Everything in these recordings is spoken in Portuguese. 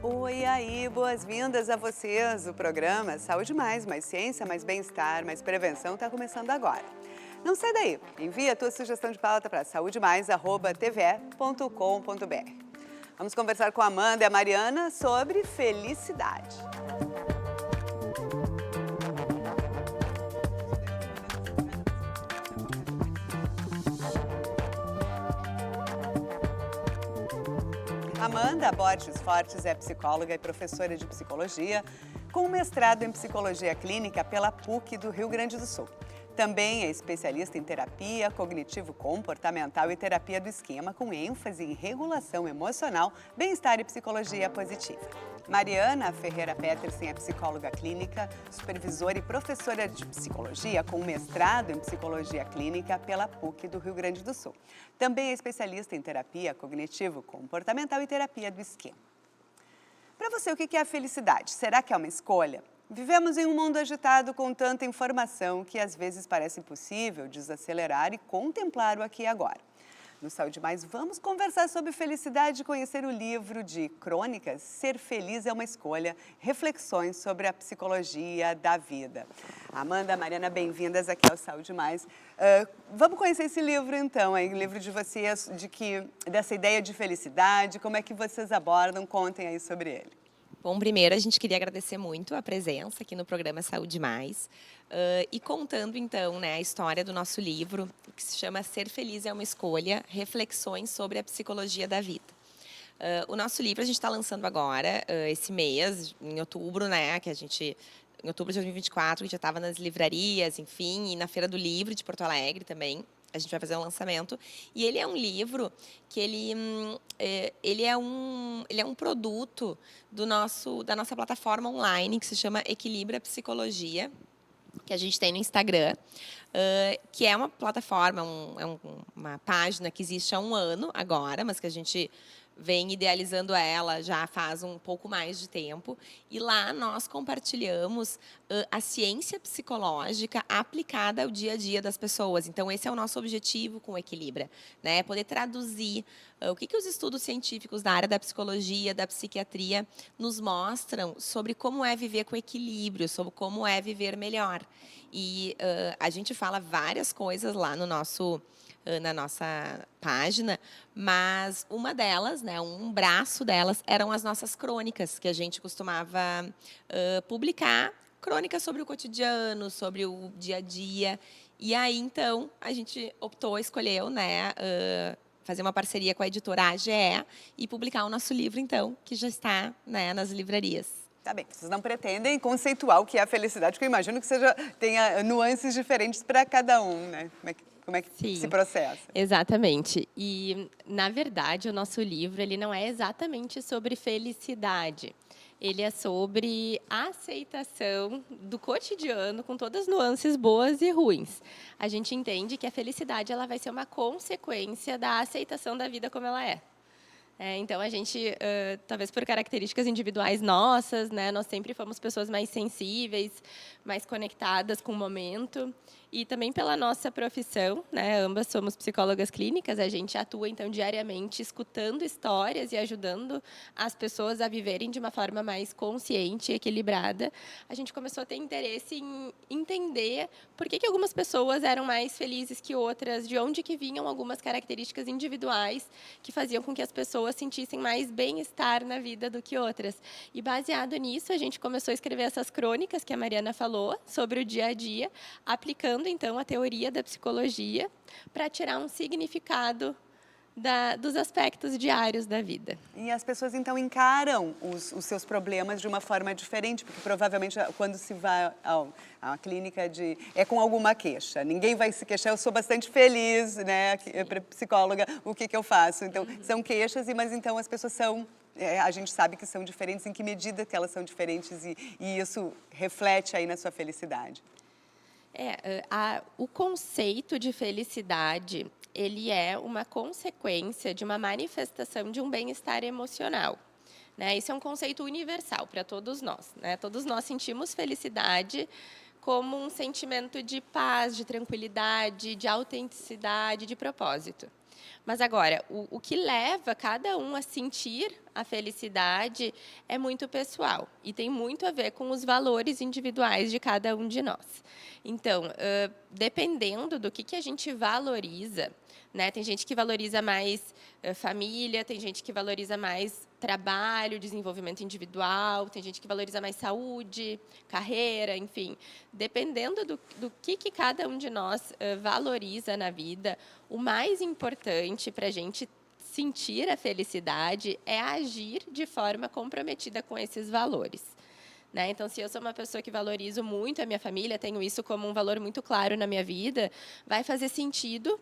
Oi, aí, boas-vindas a vocês. O programa Saúde Mais Ciência, mais Bem-Estar, mais Prevenção está começando agora. Não sai daí, envia a tua sugestão de pauta para saudemais@tve.com.br. Vamos conversar com a Amanda e a Mariana sobre felicidade. Amanda Borges Fortes é psicóloga e professora de psicologia, com mestrado em psicologia clínica pela PUC do Rio Grande do Sul. Também é especialista em terapia cognitivo-comportamental e terapia do esquema, com ênfase em regulação emocional, bem-estar e psicologia positiva. Mariana Ferreira Petersen é psicóloga clínica, supervisora e professora de psicologia com mestrado em psicologia clínica pela PUC do Rio Grande do Sul. Também é especialista em terapia cognitivo-comportamental e terapia do esquema. Para você, o que é a felicidade? Será que é uma escolha? Vivemos em um mundo agitado com tanta informação que às vezes parece impossível desacelerar e contemplar o aqui e agora. No Saúde Mais, vamos conversar sobre felicidade e conhecer o livro de crônicas Ser Feliz é uma Escolha, reflexões sobre a psicologia da vida. Amanda, Mariana, bem-vindas aqui ao Saúde Mais. Vamos conhecer esse livro então, o livro de vocês, dessa ideia de felicidade, como é que vocês abordam, contem aí sobre ele. Bom, primeiro a gente queria agradecer muito a presença aqui no programa Saúde Mais e contando então, né, a história do nosso livro, que se chama Ser Feliz é uma Escolha, reflexões sobre a psicologia da vida. O nosso livro a gente está lançando agora, esse mês, em outubro, né, em outubro de 2024, que já estava nas livrarias, enfim, e na Feira do Livro de Porto Alegre também. A gente vai fazer um lançamento. E ele é um livro que ele é um produto da nossa plataforma online, que se chama Equilibra Psicologia, que a gente tem no Instagram, que é uma plataforma, uma página que existe há um ano agora, mas que a gente vem idealizando ela já faz um pouco mais de tempo. E lá nós compartilhamos a ciência psicológica aplicada ao dia a dia das pessoas. Então, esse é o nosso objetivo com o Equilibra, né? Poder traduzir o que os estudos científicos da área da psicologia, da psiquiatria, nos mostram sobre como é viver com equilíbrio, sobre como é viver melhor. E a gente fala várias coisas lá na nossa página, mas uma delas, né, um braço delas, eram as nossas crônicas, que a gente costumava publicar, crônicas sobre o cotidiano, sobre o dia a dia. E aí, então, a gente escolheu, né, fazer uma parceria com a editora AGE e publicar o nosso livro, então, que já está, né, nas livrarias. Tá bem, vocês não pretendem conceituar o que é a felicidade, porque eu imagino que tenha nuances diferentes para cada um, né? Como é que Sim, se processa? Exatamente. E, na verdade, o nosso livro ele não é exatamente sobre felicidade. Ele é sobre a aceitação do cotidiano, com todas as nuances boas e ruins. A gente entende que a felicidade ela vai ser uma consequência da aceitação da vida como ela é. Então, a gente, talvez por características individuais nossas, né, nós sempre fomos pessoas mais sensíveis, mais conectadas com o momento. E também pela nossa profissão, né, ambas somos psicólogas clínicas, a gente atua, então, diariamente, escutando histórias e ajudando as pessoas a viverem de uma forma mais consciente e equilibrada. A gente começou a ter interesse em entender por que algumas pessoas eram mais felizes que outras, de onde que vinham algumas características individuais que faziam com que as pessoas sentissem mais bem-estar na vida do que outras. E, baseado nisso, a gente começou a escrever essas crônicas que a Mariana falou, sobre o dia a dia, aplicando, então, a teoria da psicologia para tirar um significado dos aspectos diários da vida. E as pessoas, então, encaram os seus problemas de uma forma diferente, porque provavelmente quando se vai a uma clínica é com alguma queixa. Ninguém vai se queixar, eu sou bastante feliz, né, psicóloga, o que eu faço? Então, são queixas, mas então as pessoas a gente sabe que são diferentes, em que medida que elas são diferentes e isso reflete aí na sua felicidade? O conceito de felicidade, ele é uma consequência de uma manifestação de um bem-estar emocional. Né? Isso é um conceito universal para todos nós. Né? Todos nós sentimos felicidade como um sentimento de paz, de tranquilidade, de autenticidade, de propósito. Mas agora, o que leva cada um a sentir a felicidade é muito pessoal e tem muito a ver com os valores individuais de cada um de nós. Então, dependendo do que a gente valoriza, né? Tem gente que valoriza mais família, tem gente que valoriza mais trabalho, desenvolvimento individual, tem gente que valoriza mais saúde, carreira, enfim. Dependendo do que cada um de nós valoriza na vida, o mais importante para a gente sentir a felicidade é agir de forma comprometida com esses valores. Né? Então, se eu sou uma pessoa que valorizo muito a minha família, tenho isso como um valor muito claro na minha vida, vai fazer sentido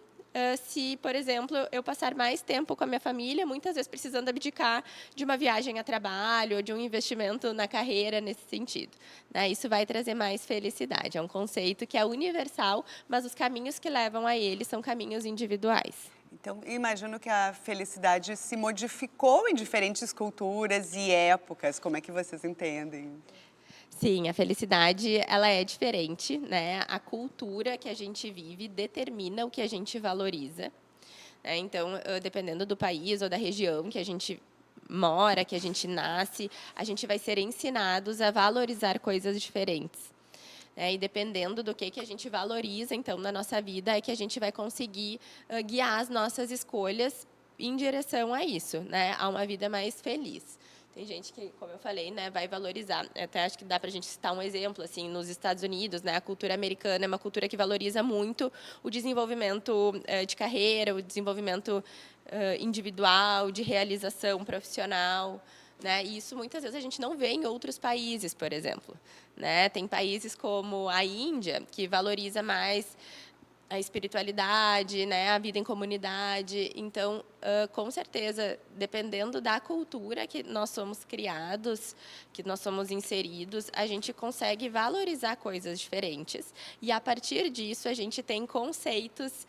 se, por exemplo, eu passar mais tempo com a minha família, muitas vezes precisando abdicar de uma viagem a trabalho ou de um investimento na carreira nesse sentido. Né? Isso vai trazer mais felicidade. É um conceito que é universal, mas os caminhos que levam a ele são caminhos individuais. Então, imagino que a felicidade se modificou em diferentes culturas e épocas. Como é que vocês entendem? Sim, a felicidade ela é diferente, né? A cultura que a gente vive determina o que a gente valoriza. Né? Então, dependendo do país ou da região que a gente mora, que a gente nasce, a gente vai ser ensinados a valorizar coisas diferentes. E dependendo do que a gente valoriza, então, na nossa vida, é que a gente vai conseguir guiar as nossas escolhas em direção a isso, né? A uma vida mais feliz. Tem gente que, como eu falei, né, vai valorizar. Até acho que dá para a gente citar um exemplo, assim, nos Estados Unidos, né, a cultura americana é uma cultura que valoriza muito o desenvolvimento de carreira, o desenvolvimento individual, de realização profissional. Né? E isso, muitas vezes, a gente não vê em outros países, por exemplo. Né? Tem países como a Índia, que valoriza mais a espiritualidade, né, a vida em comunidade. Então, com certeza, dependendo da cultura que nós somos criados, que nós somos inseridos, a gente consegue valorizar coisas diferentes. E, a partir disso, a gente tem conceitos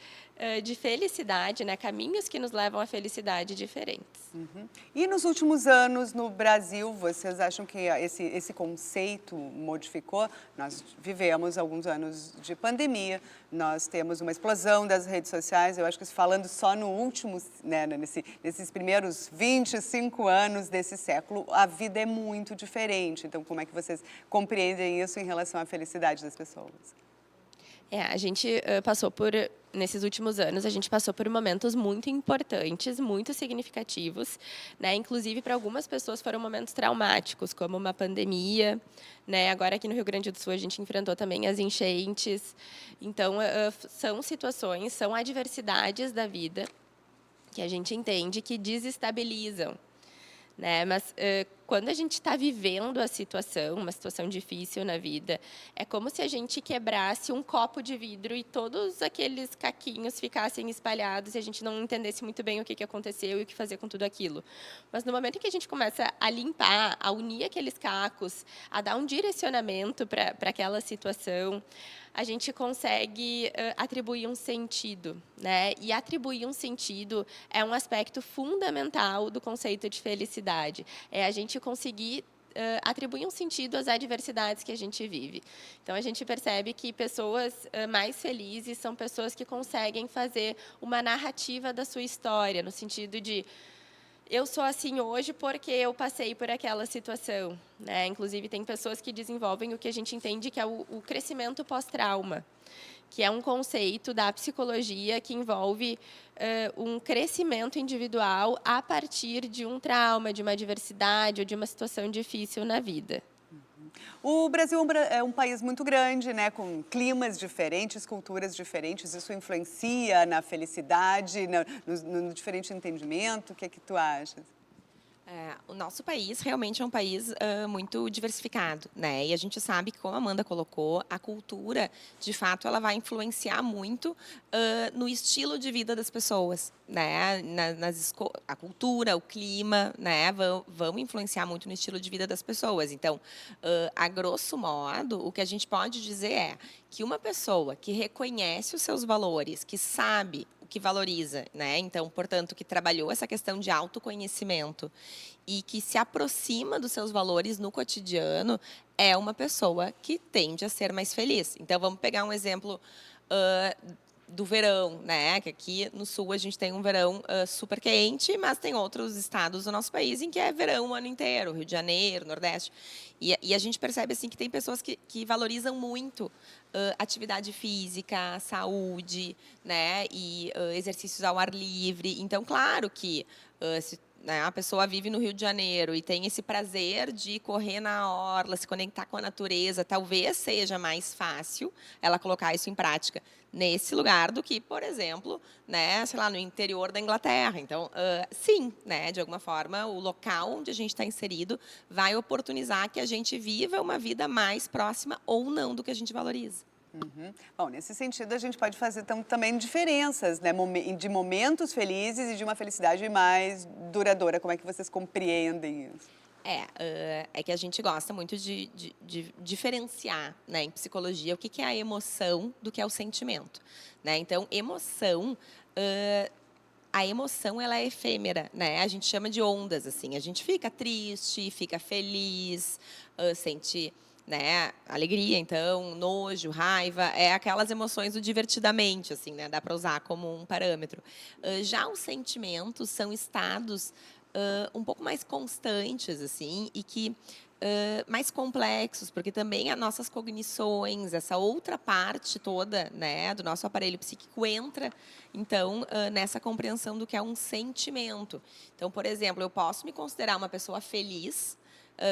de felicidade, né, caminhos que nos levam à felicidade diferentes. Uhum. E nos últimos anos, no Brasil, vocês acham que esse conceito modificou? Nós vivemos alguns anos de pandemia, nós temos uma explosão das redes sociais. Eu acho que falando só no último, né, nesses primeiros 25 anos desse século, a vida é muito diferente. Então, como é que vocês compreendem isso em relação à felicidade das pessoas? A gente passou por, nesses últimos anos, a gente passou por momentos muito importantes, muito significativos, né? Inclusive, para algumas pessoas foram momentos traumáticos, como uma pandemia, né? Agora, aqui no Rio Grande do Sul, a gente enfrentou também as enchentes. Então, são situações, são adversidades da vida que a gente entende que desestabilizam. Né? Mas quando a gente está vivendo a situação, uma situação difícil na vida, é como se a gente quebrasse um copo de vidro e todos aqueles caquinhos ficassem espalhados e a gente não entendesse muito bem o que aconteceu e o que fazer com tudo aquilo. Mas no momento em que a gente começa a limpar, a unir aqueles cacos, a dar um direcionamento para aquela situação, a gente consegue atribuir um sentido, né? E atribuir um sentido é um aspecto fundamental do conceito de felicidade. É a gente conseguir atribuir um sentido às adversidades que a gente vive. Então, a gente percebe que pessoas mais felizes são pessoas que conseguem fazer uma narrativa da sua história, no sentido de eu sou assim hoje porque eu passei por aquela situação. Né? Inclusive, tem pessoas que desenvolvem o que a gente entende que é o crescimento pós-trauma, que é um conceito da psicologia que envolve um crescimento individual a partir de um trauma, de uma adversidade ou de uma situação difícil na vida. O Brasil é um país muito grande, né, com climas diferentes, culturas diferentes. Isso influencia na felicidade, no diferente entendimento? O que é que tu achas? O nosso país realmente é um país muito diversificado, né? E a gente sabe que, como a Amanda colocou, a cultura, de fato, ela vai influenciar muito no estilo de vida das pessoas, né? A cultura, o clima, né? Vão influenciar muito no estilo de vida das pessoas. Então, a grosso modo, o que a gente pode dizer é que uma pessoa que reconhece os seus valores, que sabe que valoriza, né? Então, portanto, que trabalhou essa questão de autoconhecimento e que se aproxima dos seus valores no cotidiano, é uma pessoa que tende a ser mais feliz. Então, vamos pegar um exemplo do verão, né? Que aqui no sul a gente tem um verão super quente, mas tem outros estados do nosso país em que é verão o ano inteiro, Rio de Janeiro, Nordeste. E a gente percebe assim que tem pessoas que valorizam muito atividade física, saúde, né? E exercícios ao ar livre. Então, claro que se né, a pessoa vive no Rio de Janeiro e tem esse prazer de correr na orla, se conectar com a natureza, talvez seja mais fácil ela colocar isso em prática nesse lugar do que, por exemplo, né, sei lá, no interior da Inglaterra. Então, sim, né, de alguma forma, o local onde a gente está inserido vai oportunizar que a gente viva uma vida mais próxima ou não do que a gente valoriza. Uhum. Bom, nesse sentido, a gente pode fazer também diferenças, né? De momentos felizes e de uma felicidade mais duradoura. Como é que vocês compreendem isso? É que a gente gosta muito de diferenciar, né, em psicologia, o que é a emoção do que é o sentimento, né? Então, a emoção ela é efêmera, né? A gente chama de ondas, assim. A gente fica triste, fica feliz, sente, né, alegria, então, nojo, raiva, é aquelas emoções do divertidamente, assim, né? Dá para usar como um parâmetro. Já os sentimentos são estados um pouco mais constantes, assim, e que mais complexos, porque também as nossas cognições, essa outra parte toda, né, do nosso aparelho psíquico entra, então, nessa compreensão do que é um sentimento. Então, por exemplo, eu posso me considerar uma pessoa feliz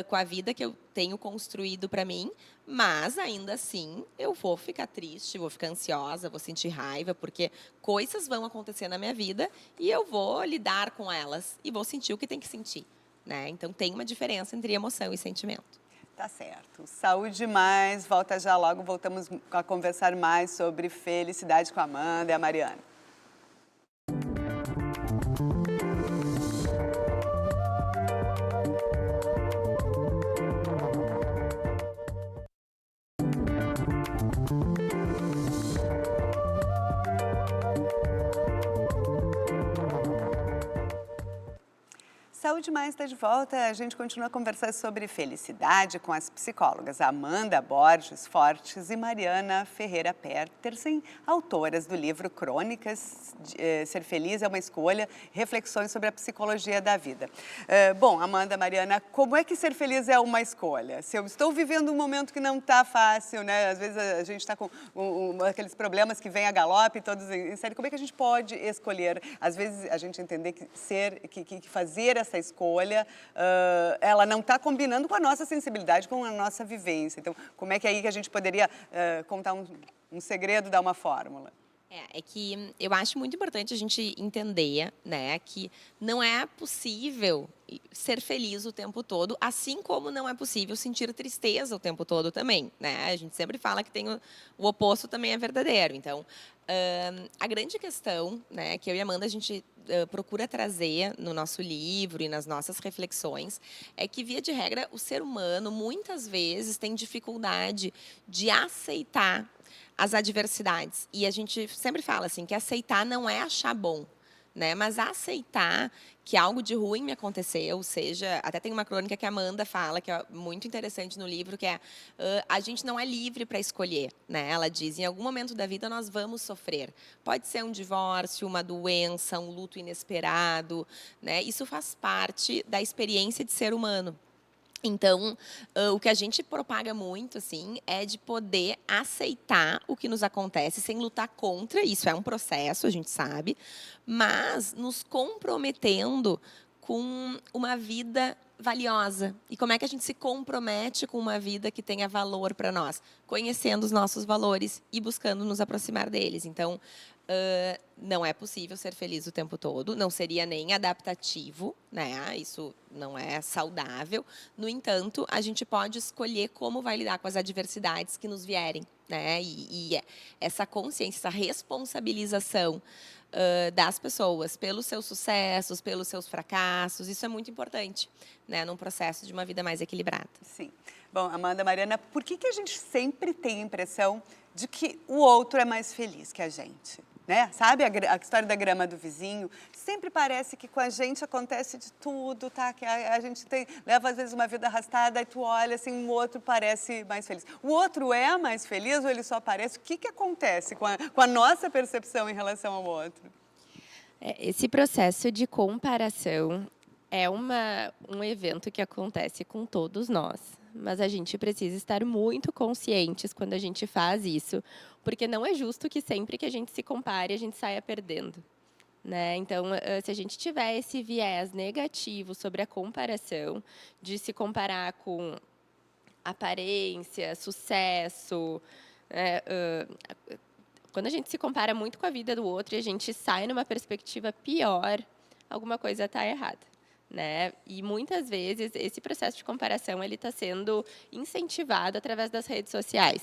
com a vida que eu tenho construído para mim, mas ainda assim eu vou ficar triste, vou ficar ansiosa, vou sentir raiva, porque coisas vão acontecer na minha vida e eu vou lidar com elas e vou sentir o que tem que sentir, né? Então tem uma diferença entre emoção e sentimento. Tá certo. Saúde mais. Volta já logo. Voltamos a conversar mais sobre felicidade com a Amanda e a Mariana. Saúde Mais está de volta. A gente continua a conversar sobre felicidade com as psicólogas Amanda Borges Fortes e Mariana Ferreira Petersen, autoras do livro Crônicas, Ser Feliz é uma Escolha, Reflexões sobre a Psicologia da Vida. Bom, Amanda, Mariana, como é que ser feliz é uma escolha? Se eu estou vivendo um momento que não está fácil, né? Às vezes a gente está com aqueles problemas que vêm a galope, todos em série, como é que a gente pode escolher? Às vezes a gente entender que fazer essa escolha, ela não está combinando com a nossa sensibilidade, com a nossa vivência. Então, como é que é aí que a gente poderia contar um segredo, dar uma fórmula? É que eu acho muito importante a gente entender, né, que não é possível ser feliz o tempo todo, assim como não é possível sentir tristeza o tempo todo também, né? A gente sempre fala que tem o oposto também é verdadeiro. Então, a grande questão, né, que eu e a Amanda a gente procura trazer no nosso livro e nas nossas reflexões é que, via de regra, o ser humano muitas vezes tem dificuldade de aceitar as adversidades. E a gente sempre fala assim que aceitar não é achar bom, né? Mas aceitar que algo de ruim me aconteceu, ou seja, até tem uma crônica que a Amanda fala, que é muito interessante no livro, que é a gente não é livre para escolher, né? Ela diz, em algum momento da vida nós vamos sofrer. Pode ser um divórcio, uma doença, um luto inesperado, né? Isso faz parte da experiência de ser humano. Então, o que a gente propaga muito, assim, é de poder aceitar o que nos acontece sem lutar contra. Isso é um processo, a gente sabe, mas nos comprometendo com uma vida valiosa. E como é que a gente se compromete com uma vida que tenha valor para nós? Conhecendo os nossos valores e buscando nos aproximar deles. Então, não é possível ser feliz o tempo todo, não seria nem adaptativo, né? Isso não é saudável. No entanto, a gente pode escolher como vai lidar com as adversidades que nos vierem, né? E essa consciência, essa responsabilização das pessoas pelos seus sucessos, pelos seus fracassos, isso é muito importante, né? Num processo de uma vida mais equilibrada. Sim. Bom, Amanda, Mariana, por que a gente sempre tem a impressão de que o outro é mais feliz que a gente? né? Sabe a história da grama do vizinho? Sempre parece que com a gente acontece de tudo, tá? Que a gente leva às vezes uma vida arrastada, aí tu olha assim, o outro parece mais feliz. O outro é mais feliz ou ele só parece? O que acontece com a nossa percepção em relação ao outro? Esse processo de comparação é um evento que acontece com todos nós, mas a gente precisa estar muito conscientes quando a gente faz isso, porque não é justo que sempre que a gente se compare, a gente saia perdendo. Né? Então, se a gente tiver esse viés negativo sobre a comparação, de se comparar com aparência, sucesso, né, quando a gente se compara muito com a vida do outro e a gente sai numa perspectiva pior, alguma coisa está errada. Né? E muitas vezes esse processo de comparação ele está sendo incentivado através das redes sociais.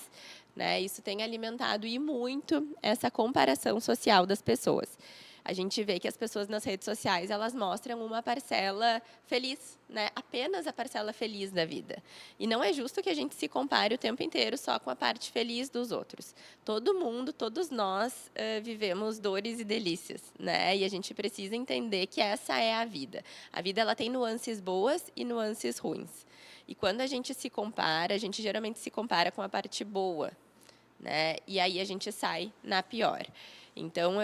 Né? Isso tem alimentado e muito essa comparação social das pessoas. A gente vê que as pessoas nas redes sociais elas mostram uma parcela feliz, né? Apenas a parcela feliz da vida. E não é justo que a gente se compare o tempo inteiro só com a parte feliz dos outros. Todo mundo, todos nós vivemos dores e delícias, né? E a gente precisa entender que essa é a vida. A vida ela tem nuances boas e nuances ruins. E quando a gente se compara, a gente geralmente se compara com a parte boa, né? E aí a gente sai na pior. Então,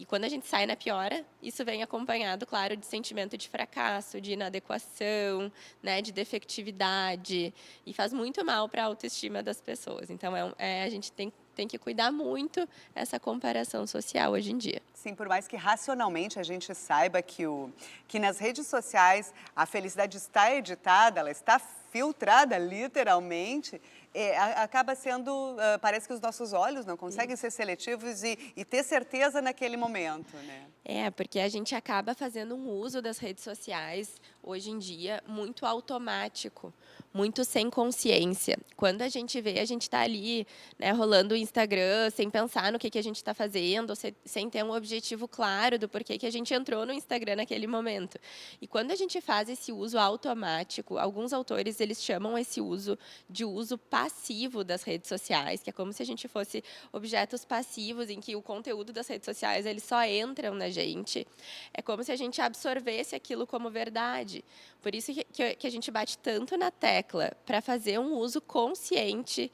quando a gente sai na piora, isso vem acompanhado, claro, de sentimento de fracasso, de inadequação, né, de defectividade, e faz muito mal para a autoestima das pessoas. Então, a gente tem que cuidar muito essa comparação social hoje em dia. Sim, por mais que racionalmente a gente saiba que nas redes sociais a felicidade está editada, ela está filtrada literalmente, acaba sendo, parece que os nossos olhos não conseguem ser seletivos e ter certeza naquele momento, né? Porque a gente acaba fazendo um uso das redes sociais, hoje em dia, muito automático, muito sem consciência. Quando a gente vê, a gente está ali, né, rolando o Instagram, sem pensar no que a gente está fazendo, sem ter um objetivo claro do porquê que a gente entrou no Instagram naquele momento. E quando a gente faz esse uso automático, alguns autores eles chamam esse uso de uso passivo das redes sociais, que é como se a gente fosse objetos passivos em que o conteúdo das redes sociais eles só entram na gente. É como se a gente absorvesse aquilo como verdade. Por isso que a gente bate tanto na tecla para fazer um uso consciente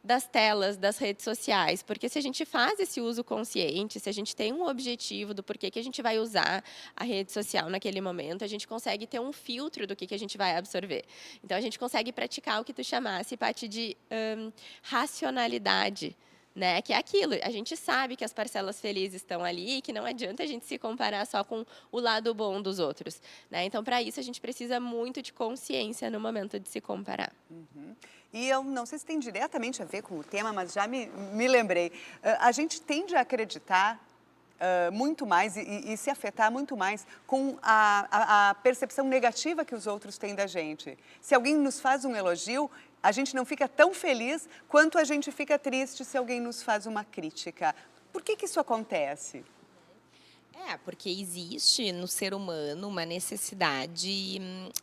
das telas, das redes sociais, porque se a gente faz esse uso consciente, se a gente tem um objetivo do porquê que a gente vai usar a rede social naquele momento, a gente consegue ter um filtro do que a gente vai absorver. Então, a gente consegue praticar o que tu chamasse, Paty, de racionalidade. Né? Que é aquilo, a gente sabe que as parcelas felizes estão ali e que não adianta a gente se comparar só com o lado bom dos outros. Né? Então, para isso, a gente precisa muito de consciência no momento de se comparar. Uhum. E eu não sei se tem diretamente a ver com o tema, mas já me lembrei. A gente tende a acreditar muito mais e se afetar muito mais com a percepção negativa que os outros têm da gente. Se alguém nos faz um elogio, a gente não fica tão feliz quanto a gente fica triste se alguém nos faz uma crítica. Por que isso acontece? Porque existe no ser humano uma necessidade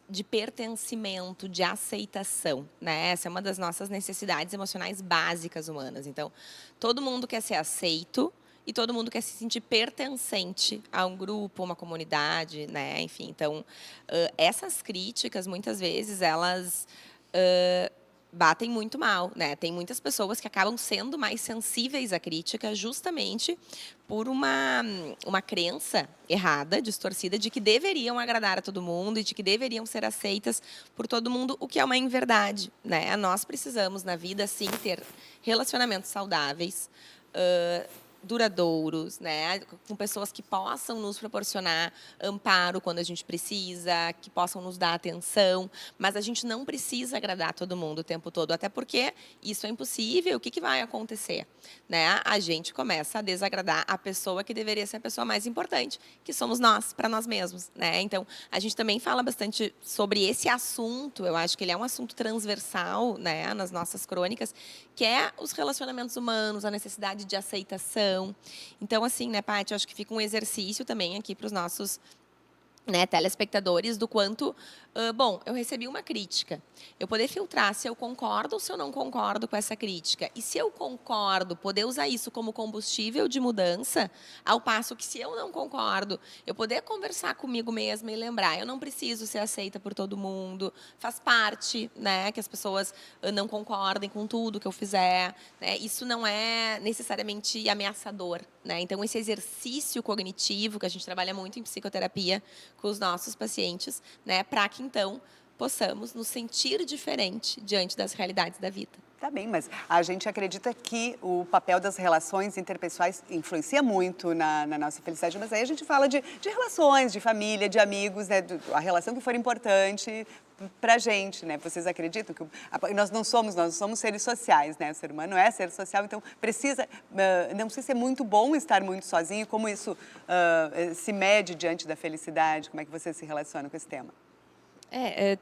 de pertencimento, de aceitação, né? Essa é uma das nossas necessidades emocionais básicas humanas. Então, todo mundo quer ser aceito e todo mundo quer se sentir pertencente a um grupo, uma comunidade, né? Enfim, então, essas críticas, muitas vezes, elas batem muito mal, né? Tem muitas pessoas que acabam sendo mais sensíveis à crítica justamente por uma crença errada, distorcida, de que deveriam agradar a todo mundo e de que deveriam ser aceitas por todo mundo, o que é uma inverdade, né? Nós precisamos, na vida, sim, ter relacionamentos saudáveis, duradouros, né, com pessoas que possam nos proporcionar amparo quando a gente precisa, que possam nos dar atenção, mas a gente não precisa agradar todo mundo o tempo todo, até porque isso é impossível. O que vai acontecer? Né? A gente começa a desagradar a pessoa que deveria ser a pessoa mais importante, que somos nós, para nós mesmos. Né? Então, a gente também fala bastante sobre esse assunto, eu acho que ele é um assunto transversal, né, nas nossas crônicas, que é os relacionamentos humanos, a necessidade de aceitação. Então, assim, né, Paty, eu acho que fica um exercício também aqui para os nossos né, telespectadores, do quanto, bom, eu recebi uma crítica. Eu poder filtrar se eu concordo ou se eu não concordo com essa crítica. E se eu concordo, poder usar isso como combustível de mudança, ao passo que se eu não concordo, eu poder conversar comigo mesma e lembrar, eu não preciso ser aceita por todo mundo, faz parte, né, que as pessoas não concordem com tudo que eu fizer, né, isso não é necessariamente ameaçador, né, então esse exercício cognitivo que a gente trabalha muito em psicoterapia com os nossos pacientes, né, para que então possamos nos sentir diferente diante das realidades da vida. Tá bem, mas a gente acredita que o papel das relações interpessoais influencia muito na nossa felicidade, mas aí a gente fala de relações, de família, de amigos, né, a relação que for importante pra gente, né? Vocês acreditam que nós não somos seres sociais, né? O ser humano é ser social, então precisa, não sei se é muito bom estar muito sozinho, como isso se mede diante da felicidade, como é que você se relaciona com esse tema?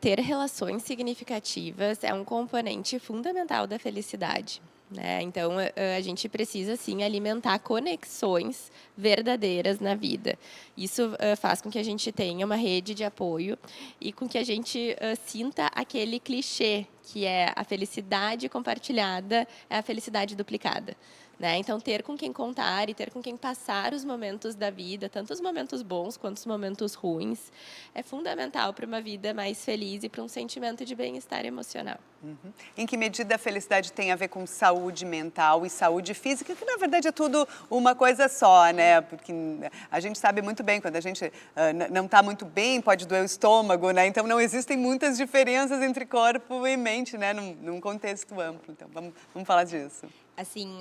Ter relações significativas é um componente fundamental da felicidade, né? Então, a gente precisa, sim, alimentar conexões verdadeiras na vida. Isso faz com que a gente tenha uma rede de apoio e com que a gente sinta aquele clichê, que é a felicidade compartilhada é a felicidade duplicada. Né? Então, ter com quem contar e ter com quem passar os momentos da vida, tanto os momentos bons quanto os momentos ruins, é fundamental para uma vida mais feliz e para um sentimento de bem-estar emocional. Uhum. Em que medida a felicidade tem a ver com saúde mental e saúde física, que na verdade é tudo uma coisa só, né? Porque a gente sabe muito bem, quando a gente não está muito bem, pode doer o estômago, né? Então não existem muitas diferenças entre corpo e mente, né? Num contexto amplo. Então vamos falar disso. Assim,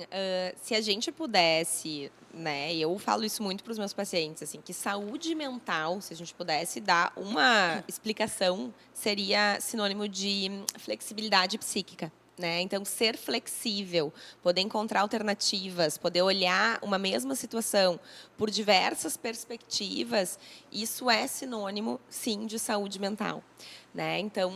se a gente pudesse, né, eu falo isso muito para os meus pacientes, assim, que saúde mental, se a gente pudesse dar uma explicação, seria sinônimo de flexibilidade psíquica. Né? Então, ser flexível, poder encontrar alternativas, poder olhar uma mesma situação por diversas perspectivas, isso é sinônimo, sim, de saúde mental. Né? Então,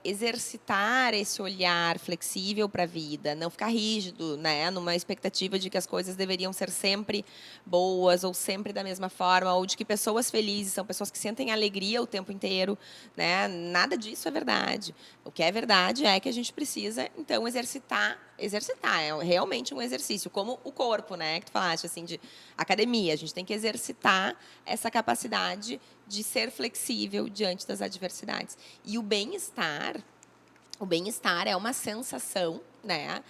exercitar esse olhar flexível para a vida, não ficar rígido, né? Numa expectativa de que as coisas deveriam ser sempre boas ou sempre da mesma forma, ou de que pessoas felizes são pessoas que sentem alegria o tempo inteiro. Né? Nada disso é verdade. O que é verdade é que a gente precisa, então, exercitar, é realmente um exercício, como o corpo, né? Que tu falaste, assim, de academia. A gente tem que exercitar essa capacidade de ser flexível diante das adversidades. E o bem-estar é uma sensação, né,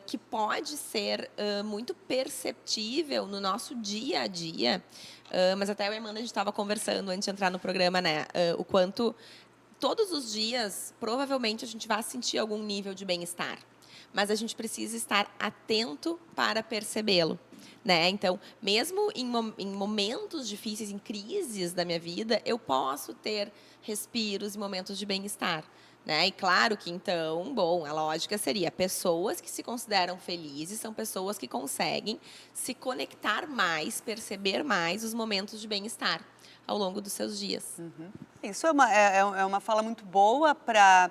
que pode ser muito perceptível no nosso dia a dia. Mas até eu e a Amanda, a gente estava conversando antes de entrar no programa, né, o quanto todos os dias, provavelmente, a gente vai sentir algum nível de bem-estar. Mas a gente precisa estar atento para percebê-lo. Né? Então, mesmo em momentos difíceis, em crises da minha vida, eu posso ter respiros e momentos de bem-estar. Né? E claro que, então, bom, a lógica seria, pessoas que se consideram felizes são pessoas que conseguem se conectar mais, perceber mais os momentos de bem-estar ao longo dos seus dias. Uhum. Isso é uma fala muito boa para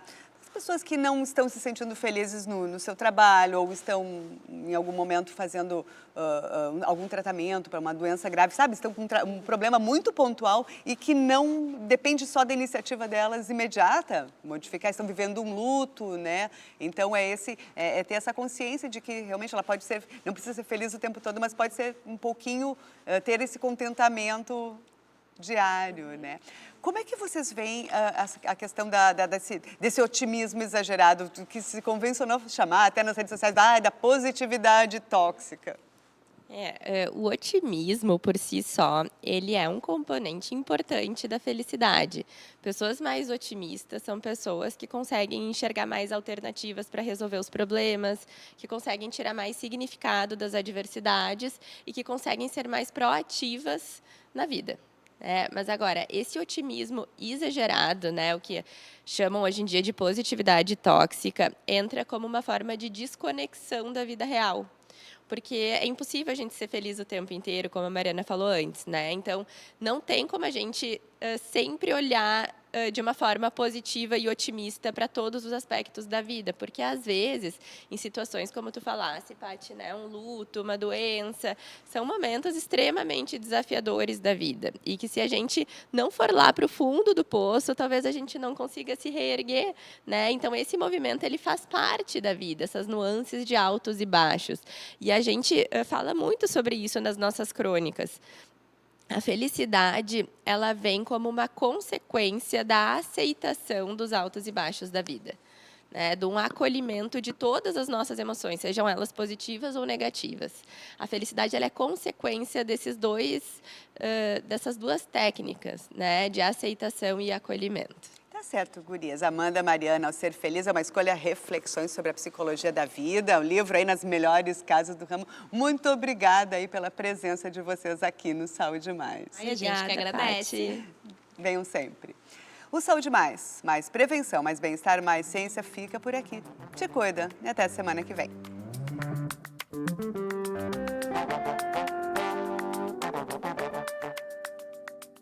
pessoas que não estão se sentindo felizes no seu trabalho ou estão em algum momento fazendo algum tratamento para uma doença grave, sabe? Estão com um problema muito pontual e que não depende só da iniciativa delas imediata, modificar, estão vivendo um luto, né? Então é ter essa consciência de que realmente ela pode ser, não precisa ser feliz o tempo todo, mas pode ser um pouquinho, ter esse contentamento diário, né? Como é que vocês veem a questão desse otimismo exagerado, que se convencionou chamar até nas redes sociais da positividade tóxica? O otimismo por si só, ele é um componente importante da felicidade. Pessoas mais otimistas são pessoas que conseguem enxergar mais alternativas para resolver os problemas, que conseguem tirar mais significado das adversidades e que conseguem ser mais proativas na vida. Mas agora, esse otimismo exagerado, né, o que chamam hoje em dia de positividade tóxica, entra como uma forma de desconexão da vida real. Porque é impossível a gente ser feliz o tempo inteiro, como a Mariana falou antes, né? Então, não tem como a gente sempre olhar de uma forma positiva e otimista para todos os aspectos da vida, porque às vezes, em situações como tu falasse, Paty, né, um luto, uma doença, são momentos extremamente desafiadores da vida e que se a gente não for lá para o fundo do poço, talvez a gente não consiga se reerguer, né? Então esse movimento ele faz parte da vida, essas nuances de altos e baixos. E a gente fala muito sobre isso nas nossas crônicas. A felicidade, ela vem como uma consequência da aceitação dos altos e baixos da vida, né? De um acolhimento de todas as nossas emoções, sejam elas positivas ou negativas. A felicidade ela é consequência dessas duas técnicas, né? De aceitação e acolhimento. Tá certo, gurias. Amanda, Mariana, ao Ser Feliz é uma escolha, reflexões sobre a psicologia da vida, um livro aí nas melhores casas do ramo. Muito obrigada aí pela presença de vocês aqui no Saúde Mais. Ai, a gente que agradece. Venham sempre. O Saúde Mais prevenção, mais bem-estar, mais ciência fica por aqui. Te cuida e até semana que vem.